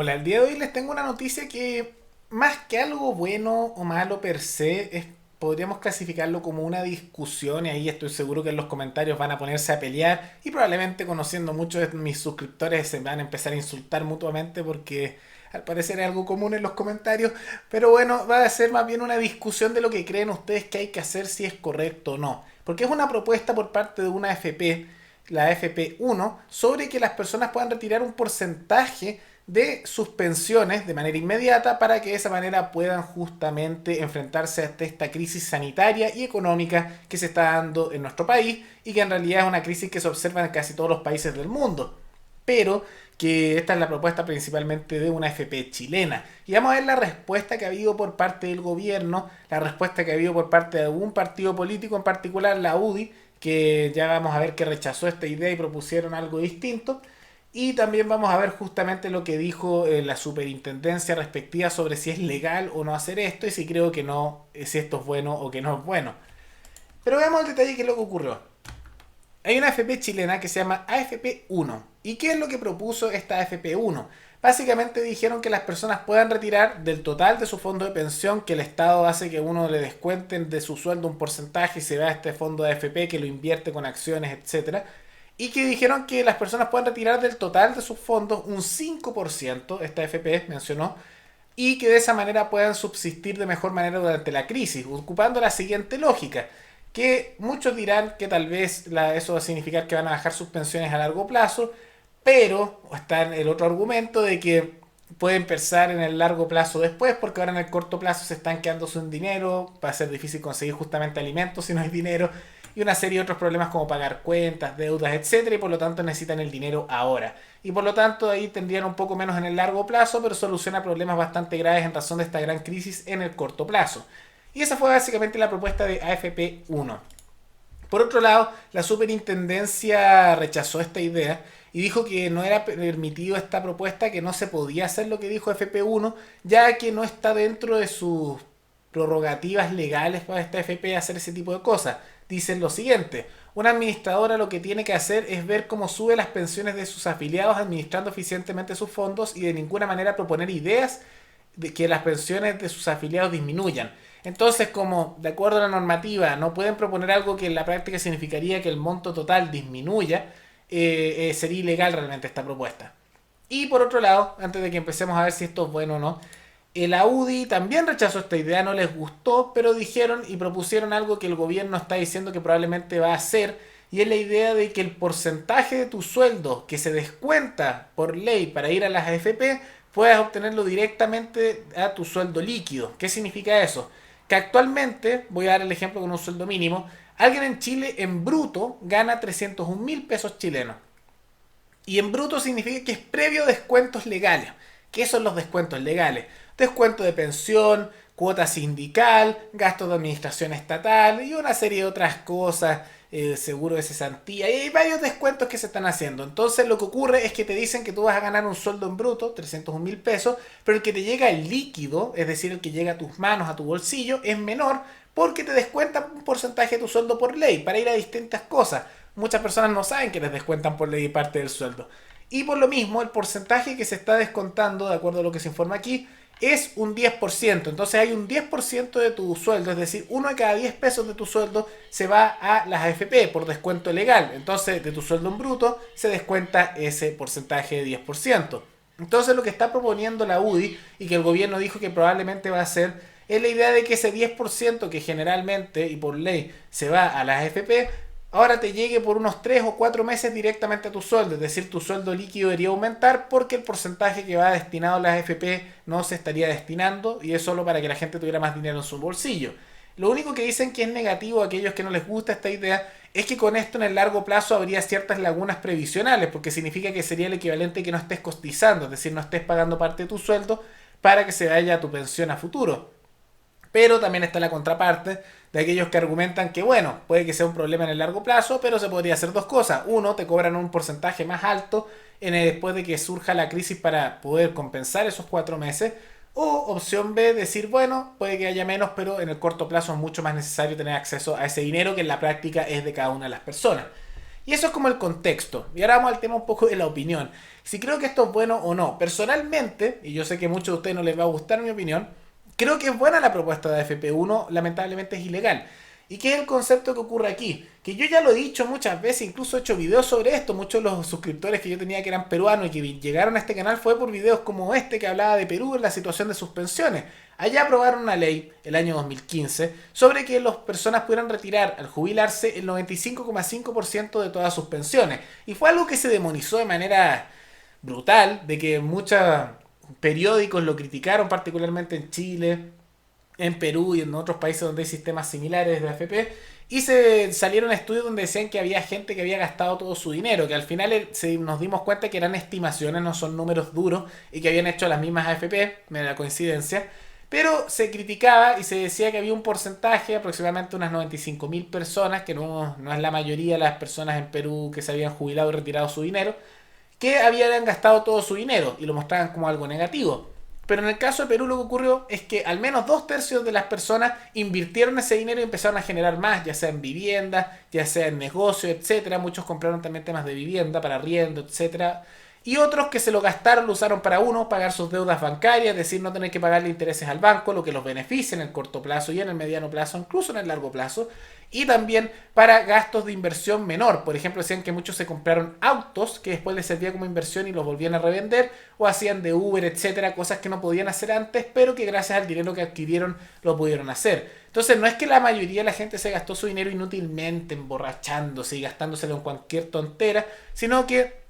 Hola, el día de hoy les tengo una noticia que más que algo bueno o malo per se, podríamos clasificarlo como una discusión y ahí estoy seguro que en los comentarios van a ponerse a pelear y probablemente conociendo muchos de mis suscriptores se van a empezar a insultar mutuamente porque al parecer es algo común en los comentarios, pero bueno, va a ser más bien una discusión de lo que creen ustedes que hay que hacer si es correcto o no, porque es una propuesta por parte de una FP, la FP1, sobre que las personas puedan retirar un porcentaje de sus pensiones de manera inmediata para que de esa manera puedan justamente enfrentarse a esta crisis sanitaria y económica que se está dando en nuestro país y que en realidad es una crisis que se observa en casi todos los países del mundo. Pero que esta es la propuesta principalmente de una FP chilena. Y vamos a ver la respuesta que ha habido por parte del gobierno, la respuesta que ha habido por parte de algún partido político, en particular la UDI, que ya vamos a ver que rechazó esta idea y propusieron algo distinto. Y también vamos a ver justamente lo que dijo la superintendencia respectiva sobre si es legal o no hacer esto y si creo que no, si esto es bueno o que no es bueno. Pero veamos el detalle que es lo que ocurrió. Hay una AFP chilena que se llama AFP1. ¿Y qué es lo que propuso esta AFP1? Básicamente dijeron que las personas puedan retirar del total de su fondo de pensión, que el Estado hace que uno le descuenten de su sueldo un porcentaje y se va a este fondo de AFP que lo invierte con acciones, etcétera. Y que dijeron que las personas pueden retirar del total de sus fondos un 5%, esta AFP mencionó, y que de esa manera puedan subsistir de mejor manera durante la crisis, ocupando la siguiente lógica, que muchos dirán que tal vez eso va a significar que van a bajar sus pensiones a largo plazo, pero está el otro argumento de que pueden pensar en el largo plazo después, porque ahora en el corto plazo se están quedando sin dinero, va a ser difícil conseguir justamente alimentos si no hay dinero, y una serie de otros problemas como pagar cuentas, deudas, etcétera, y por lo tanto necesitan el dinero ahora. Y por lo tanto ahí tendrían un poco menos en el largo plazo, pero soluciona problemas bastante graves en razón de esta gran crisis en el corto plazo. Y esa fue básicamente la propuesta de AFP1. Por otro lado, la superintendencia rechazó esta idea y dijo que no era permitido esta propuesta, que no se podía hacer lo que dijo FP1, ya que no está dentro de sus prerrogativas legales para esta FP hacer ese tipo de cosas. Dicen lo siguiente: una administradora lo que tiene que hacer es ver cómo sube las pensiones de sus afiliados administrando eficientemente sus fondos y de ninguna manera proponer ideas de que las pensiones de sus afiliados disminuyan. Entonces, como de acuerdo a la normativa no pueden proponer algo que en la práctica significaría que el monto total disminuya, sería ilegal realmente esta propuesta. Y por otro lado, antes de que empecemos a ver si esto es bueno o no, el Audi también rechazó esta idea, no les gustó, pero dijeron y propusieron algo que el gobierno está diciendo que probablemente va a hacer, y es la idea de que el porcentaje de tu sueldo que se descuenta por ley para ir a las AFP puedas obtenerlo directamente a tu sueldo líquido. ¿Qué significa eso? Que actualmente, voy a dar el ejemplo con un sueldo mínimo, alguien en Chile en bruto gana 301.000 pesos chilenos. Y en bruto significa que es previo descuentos legales. ¿Qué son los descuentos legales? Descuento de pensión, cuota sindical, gastos de administración estatal y una serie de otras cosas, seguro de cesantía. Y hay varios descuentos que se están haciendo. Entonces lo que ocurre es que te dicen que tú vas a ganar un sueldo en bruto, 301.000 pesos, pero el que te llega el líquido, es decir, el que llega a tus manos, a tu bolsillo, es menor porque te descuentan un porcentaje de tu sueldo por ley para ir a distintas cosas. Muchas personas no saben que les descuentan por ley parte del sueldo. Y por lo mismo, el porcentaje que se está descontando, de acuerdo a lo que se informa aquí, es un 10%. Entonces hay un 10% de tu sueldo, es decir, uno de cada 10 pesos de tu sueldo se va a las AFP por descuento legal. Entonces de tu sueldo en bruto se descuenta ese porcentaje de 10%. Entonces lo que está proponiendo la UDI y que el gobierno dijo que probablemente va a hacer es la idea de que ese 10% que generalmente y por ley se va a las AFP ahora te llegue por unos 3 o 4 meses directamente a tu sueldo, es decir, tu sueldo líquido debería aumentar porque el porcentaje que va destinado a las AFP no se estaría destinando y es solo para que la gente tuviera más dinero en su bolsillo. Lo único que dicen que es negativo a aquellos que no les gusta esta idea es que con esto en el largo plazo habría ciertas lagunas previsionales, porque significa que sería el equivalente que no estés costizando, es decir, no estés pagando parte de tu sueldo para que se vaya a tu pensión a futuro. Pero también está la contraparte de aquellos que argumentan que, bueno, puede que sea un problema en el largo plazo, pero se podría hacer dos cosas. Uno, te cobran un porcentaje más alto después de que surja la crisis para poder compensar esos 4 meses. O opción B, decir, bueno, puede que haya menos, pero en el corto plazo es mucho más necesario tener acceso a ese dinero que en la práctica es de cada una de las personas. Y eso es como el contexto. Y ahora vamos al tema un poco de la opinión. Si creo que esto es bueno o no. Personalmente, y yo sé que a muchos de ustedes no les va a gustar mi opinión, creo que es buena la propuesta de AFP1, lamentablemente es ilegal. ¿Y qué es el concepto que ocurre aquí? Que yo ya lo he dicho muchas veces, incluso he hecho videos sobre esto. Muchos de los suscriptores que yo tenía que eran peruanos y que llegaron a este canal fue por videos como este que hablaba de Perú en la situación de sus pensiones. Allá aprobaron una ley el año 2015 sobre que las personas pudieran retirar al jubilarse el 95,5% de todas sus pensiones. Y fue algo que se demonizó de manera brutal, de que muchos periódicos lo criticaron, particularmente en Chile, en Perú y en otros países donde hay sistemas similares de AFP. Y se salieron estudios donde decían que había gente que había gastado todo su dinero, que al final nos dimos cuenta que eran estimaciones, no son números duros, y que habían hecho las mismas AFP, me da coincidencia. Pero se criticaba y se decía que había un porcentaje, aproximadamente unas 95.000 personas, que no es la mayoría de las personas en Perú que se habían jubilado y retirado su dinero, que habían gastado todo su dinero y lo mostraban como algo negativo. Pero en el caso de Perú lo que ocurrió es que al menos 2/3 de las personas invirtieron ese dinero y empezaron a generar más, ya sea en vivienda, ya sea en negocio, etcétera. Muchos compraron también temas de vivienda para arriendo, etcétera. Y otros que se lo gastaron, lo usaron para uno, pagar sus deudas bancarias, es decir, no tener que pagarle intereses al banco, lo que los beneficia en el corto plazo y en el mediano plazo, incluso en el largo plazo. Y también para gastos de inversión menor. Por ejemplo, decían que muchos se compraron autos que después les servía como inversión y los volvían a revender, o hacían de Uber, etcétera, cosas que no podían hacer antes, pero que gracias al dinero que adquirieron lo pudieron hacer. Entonces no es que la mayoría de la gente se gastó su dinero inútilmente, emborrachándose y gastándoselo en cualquier tontera, sino que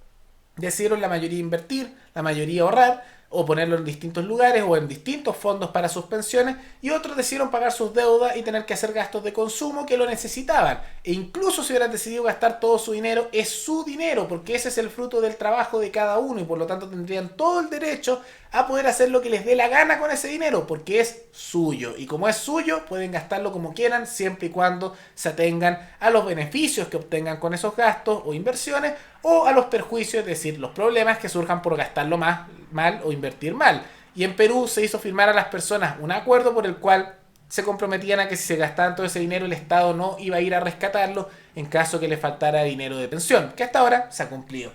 decidieron la mayoría invertir, la mayoría ahorrar, o ponerlo en distintos lugares o en distintos fondos para sus pensiones, y otros decidieron pagar sus deudas y tener que hacer gastos de consumo que lo necesitaban. E incluso si hubieran decidido gastar todo su dinero, es su dinero, porque ese es el fruto del trabajo de cada uno y por lo tanto tendrían todo el derecho a poder hacer lo que les dé la gana con ese dinero, porque es suyo. Y como es suyo, pueden gastarlo como quieran, siempre y cuando se atengan a los beneficios que obtengan con esos gastos o inversiones, o a los perjuicios, es decir, los problemas que surjan por gastarlo mal o invertir mal. Y en Perú se hizo firmar a las personas un acuerdo por el cual se comprometían a que si se gastaban todo ese dinero el Estado no iba a ir a rescatarlo en caso que le faltara dinero de pensión, que hasta ahora se ha cumplido.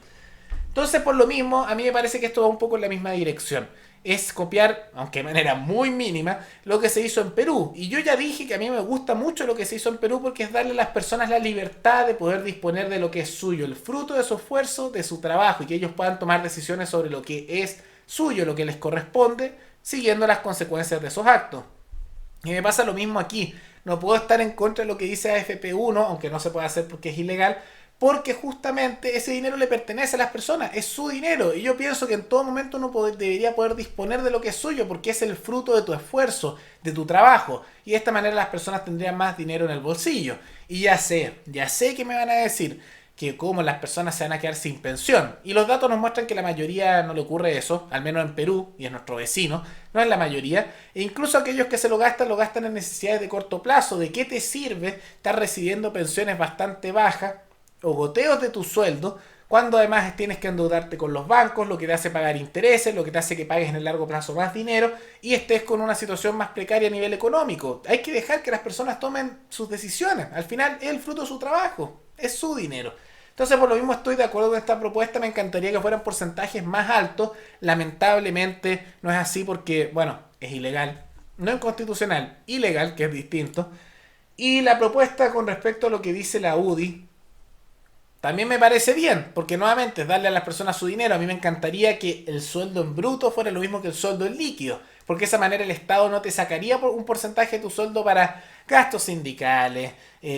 Entonces, por lo mismo, a mí me parece que esto va un poco en la misma dirección. Es copiar, aunque de manera muy mínima, lo que se hizo en Perú. Y yo ya dije que a mí me gusta mucho lo que se hizo en Perú porque es darle a las personas la libertad de poder disponer de lo que es suyo, el fruto de su esfuerzo, de su trabajo, y que ellos puedan tomar decisiones sobre lo que es suyo, lo que les corresponde, siguiendo las consecuencias de esos actos. Y me pasa lo mismo aquí. No puedo estar en contra de lo que dice AFP1, aunque no se puede hacer porque es ilegal, porque justamente ese dinero le pertenece a las personas, es su dinero. Y yo pienso que en todo momento uno debería poder disponer de lo que es suyo, porque es el fruto de tu esfuerzo, de tu trabajo. Y de esta manera las personas tendrían más dinero en el bolsillo. Y ya sé que me van a decir que como las personas se van a quedar sin pensión. Y los datos nos muestran que la mayoría no le ocurre eso, al menos en Perú, y es nuestro vecino, no es la mayoría. E incluso aquellos que se lo gastan en necesidades de corto plazo. ¿De qué te sirve estar recibiendo pensiones bastante bajas o goteos de tu sueldo cuando además tienes que endeudarte con los bancos, lo que te hace pagar intereses, lo que te hace que pagues en el largo plazo más dinero y estés con una situación más precaria a nivel económico? Hay que dejar que las personas tomen sus decisiones. Al final es el fruto de su trabajo, es su dinero. Entonces, por lo mismo estoy de acuerdo con esta propuesta, me encantaría que fueran porcentajes más altos. Lamentablemente no es así porque, bueno, es ilegal, no es constitucional, ilegal, que es distinto. Y la propuesta con respecto a lo que dice la UDI también me parece bien, porque nuevamente es darle a las personas su dinero. A mí me encantaría que el sueldo en bruto fuera lo mismo que el sueldo en líquido, porque de esa manera el Estado no te sacaría por un porcentaje de tu sueldo para gastos sindicales,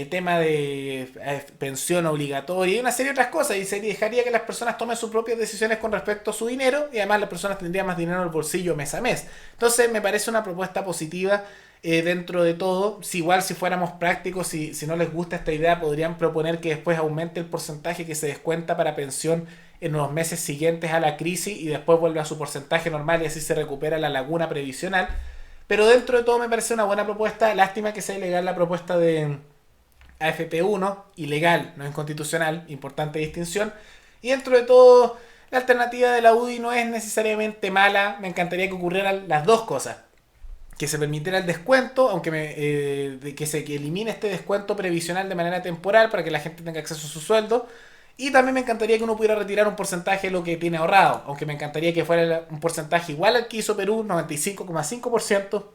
tema de pensión obligatoria y una serie de otras cosas, y se dejaría que las personas tomen sus propias decisiones con respecto a su dinero y además las personas tendrían más dinero en el bolsillo mes a mes. Entonces me parece una propuesta positiva dentro de todo. Si igual si fuéramos prácticos, si no les gusta esta idea, podrían proponer que después aumente el porcentaje que se descuenta para pensión en los meses siguientes a la crisis y después vuelve a su porcentaje normal y así se recupera la laguna previsional. Pero dentro de todo me parece una buena propuesta. Lástima que sea ilegal la propuesta de AFP1, ilegal, no inconstitucional, importante distinción. Y dentro de todo, la alternativa de la UDI no es necesariamente mala. Me encantaría que ocurrieran las dos cosas: que se permitiera el descuento, aunque que se elimine este descuento previsional de manera temporal para que la gente tenga acceso a su sueldo, Y también me encantaría que uno pudiera retirar un porcentaje de lo que tiene ahorrado, aunque me encantaría que fuera un porcentaje igual al que hizo Perú, 95,5%,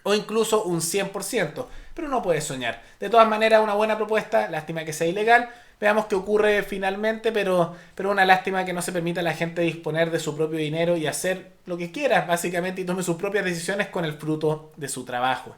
o incluso un 100%, pero uno puede soñar. De todas maneras, una buena propuesta, lástima que sea ilegal, veamos qué ocurre finalmente, pero una lástima que no se permita a la gente disponer de su propio dinero y hacer lo que quiera, básicamente, y tome sus propias decisiones con el fruto de su trabajo.